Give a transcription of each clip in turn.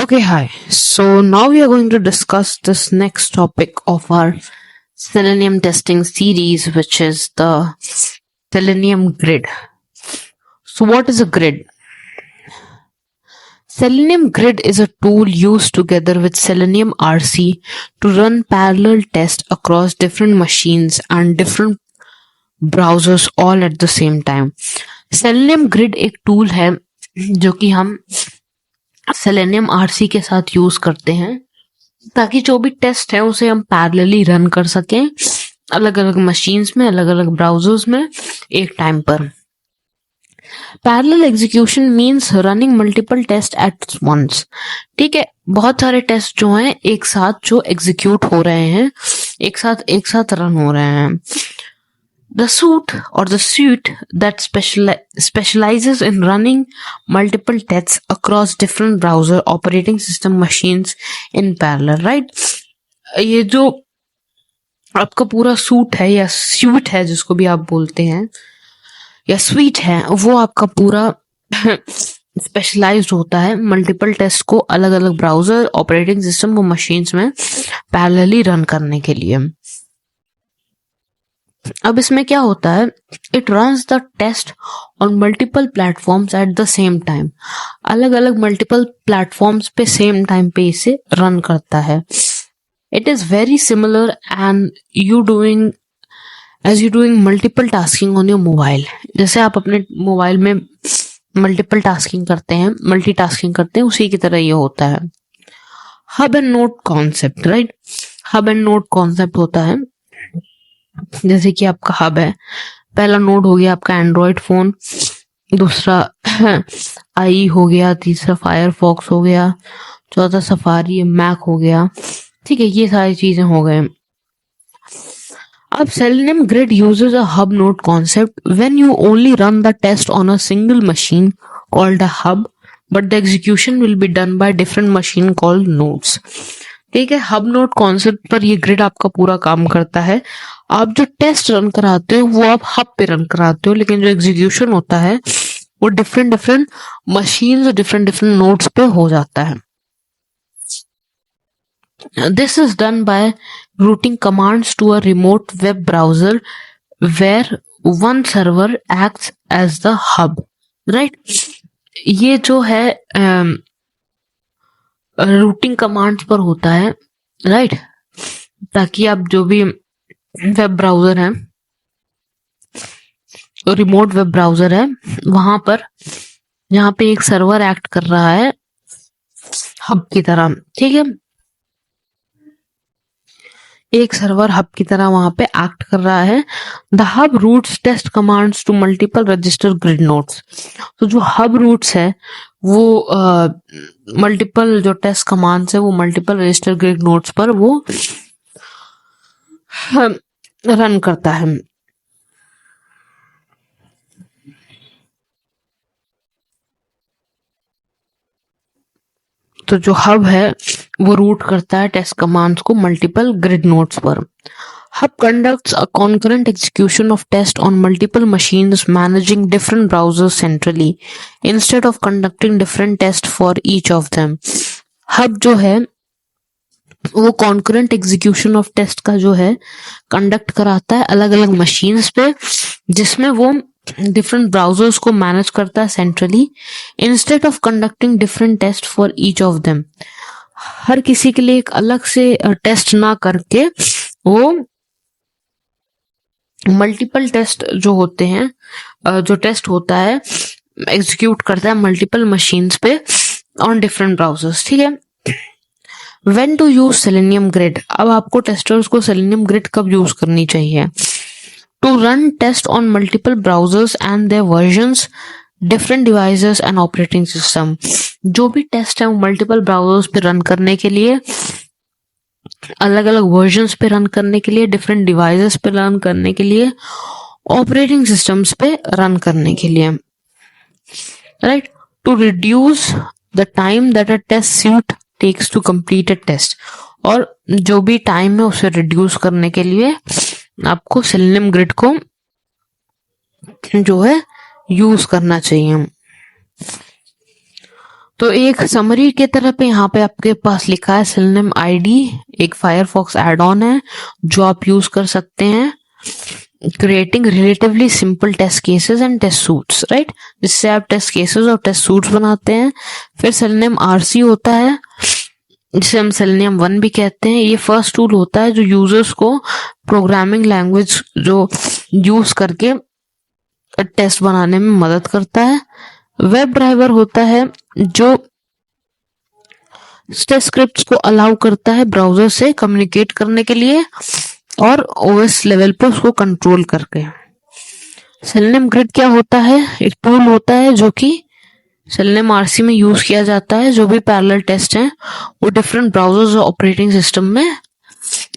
Okay, hi. So now we are going to discuss this next topic of our Selenium testing series, which is the Selenium grid. So what is a grid? Selenium grid is a tool used together with Selenium RC to run parallel tests across different machines and different browsers all at the same time. Selenium grid एक tool है जो कि हम Selenium RC के साथ use करते हैं ताकि जो भी टेस्ट है उसे हम पैरेलली रन कर सकें अलग अलग मशीन्स में, अलग अलग ब्राउजर्स में एक टाइम पर. Parallel execution means running multiple test at once. ठीक है, बहुत सारे टेस्ट जो हैं एक साथ जो एग्जीक्यूट हो रहे हैं, एक साथ रन हो रहे हैं. The suite that specializes in running multiple tests across different browser operating system machines in parallel, right? ये जो आपका पूरा सूट है या स्यूट है जिसको भी आप बोलते हैं या स्वीट है, वो आपका पूरा स्पेशलाइज्ड होता है मल्टीपल टेस्ट को अलग अलग ब्राउजर ऑपरेटिंग सिस्टम और मशीन्स में पैरेलली रन करने के लिए. अब इसमें क्या होता है, it runs the test on multiple platforms at the same time. अलग अलग मल्टीपल प्लेटफॉर्म्स पे सेम टाइम पे इसे रन करता है. It is very similar and you doing multiple tasking on your mobile. जैसे आप अपने मोबाइल में मल्टीपल टास्किंग करते हैं, मल्टीटास्किंग करते हैं, उसी की तरह ये होता है. Hub and node concept, right? Hub and node concept होता है जैसे कि आपका हब है, पहला नोड हो गया आपका एंड्रॉयड फोन, दूसरा आई हो गया, तीसरा फायरफॉक्स हो गया, चौथा सफारी मैक हो गया. ठीक है, ये सारी चीजें हो गए. अब Selenium grid uses a hub node concept when you only run the test on a single machine called a hub, but the execution will be done by different machine called nodes. ठीक है, hub node concept पर ये grid आपका पूरा काम करता है. आप जो टेस्ट रन कराते हो वो आप हब पे रन कराते हो, लेकिन जो एग्जीक्यूशन होता है वो डिफरेंट मशीन डिफरेंट नोड्स पे हो जाता है. This is done by routing commands to a remote web browser where one server acts as the hub, right? ये जो है रूटिंग कमांड्स पर होता है, राइट? ताकि आप जो भी वेब ब्राउजर है, रिमोट वेब ब्राउजर है, वहां पर यहाँ पे एक सर्वर एक्ट कर रहा है हब की तरह. ठीक है, एक सर्वर हब की तरह वहां पे एक्ट कर रहा है. The hub routes test commands to multiple register grid nodes. तो जो हब रूट्स है वो मल्टीपल जो टेस्ट कमांड्स है वो मल्टीपल रजिस्टर ग्रिड नोड्स पर वो रन करता है. तो जो हब है वो रूट करता है टेस्ट कमांड्स को मल्टीपल ग्रिड नोड्स पर. Hub conducts a concurrent execution of test on multiple machines managing different browsers centrally instead of conducting different tests for each of them. Hub जो है वो concurrent execution of test का जो है conduct कराता है अलग अलग मशीन्स पे, जिसमें वो डिफरेंट ब्राउजर्स को मैनेज करता है centrally instead of conducting different test for each of them. हर किसी के लिए एक अलग से टेस्ट ना करके वो मल्टीपल टेस्ट जो होते हैं, जो टेस्ट होता है एग्जीक्यूट करता है मल्टीपल मशीन्स पे ऑन डिफरेंट ब्राउजर्स. ठीक है, When to use Selenium grid? अब आपको टेस्टर्स को Selenium grid कब यूज करनी चाहिए? To run test on multiple browsers and their versions, different devices and operating system. जो भी टेस्ट है वो मल्टीपल ब्राउजर्स पे रन करने के लिए, अलग अलग वर्जन्स पे रन करने के लिए, डिफरेंट डिवाइसेस पे रन करने के लिए, ऑपरेटिंग सिस्टम्स पे रन करने के लिए, right? To reduce the time that a test suite takes to complete a test. और जो भी टाइम है उसे रिड्यूस करने के लिए आपको Selenium grid को जो है यूज करना चाहिए. तो एक समरी के तरह पे यहाँ पे आपके पास लिखा है Selenium IDE एक फायरफॉक्स एड ऑन है जो आप यूज कर सकते हैं creating relatively simple test cases and test suites, right, जिससे आप टेस्ट केसेस और टेस्ट सूट्स बनाते हैं। फिर Selenium RC होता है जिसे हम Selenium 1 भी कहते हैं। ये फर्स्ट टूल होता है जो यूजर्स को प्रोग्रामिंग लैंग्वेज जो यूज करके टेस्ट बनाने में मदद करता है। वेब ड्राइवर होता है जो टेस्ट स्क्रिप्ट्स को अलाउ करता है ब्राउजर से कम्युनिकेट करने के लिए और ओएस लेवल पे उसको कंट्रोल करके। Selenium Grid क्या होता है? एक टूल होता है जो कि Selenium RC में यूज किया जाता है। जो भी पैरेलल टेस्ट हैं वो डिफरेंट ब्राउजर्स और ऑपरेटिंग सिस्टम में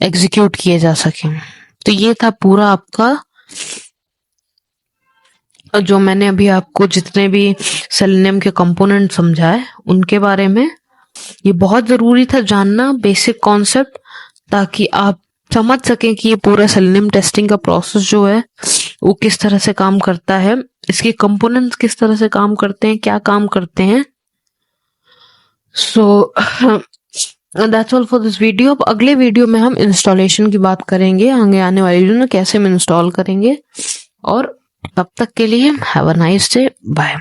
एग्जीक्यूट किए जा सके। तो ये था पूरा आपका जो मैंने अभी आपको जितने भी Selenium के कंपोनेंट समझाए उनके बारे में। ये बहुत जरूरी था जानना बेसिक कॉन्सेप्ट, ताकि आप समझ सकें कि ये पूरा Selenium टेस्टिंग का प्रोसेस जो है वो किस तरह से काम करता है, इसके कंपोनेंट्स किस तरह से काम करते हैं, क्या काम करते हैं। So that's all for this video. अब अगले वीडियो में हम इंस्टॉलेशन की बात करेंगे, आगे आने वाली वीडियो में कैसे हम इंस्टॉल करेंगे। और तब तक के लिए have a nice day, bye.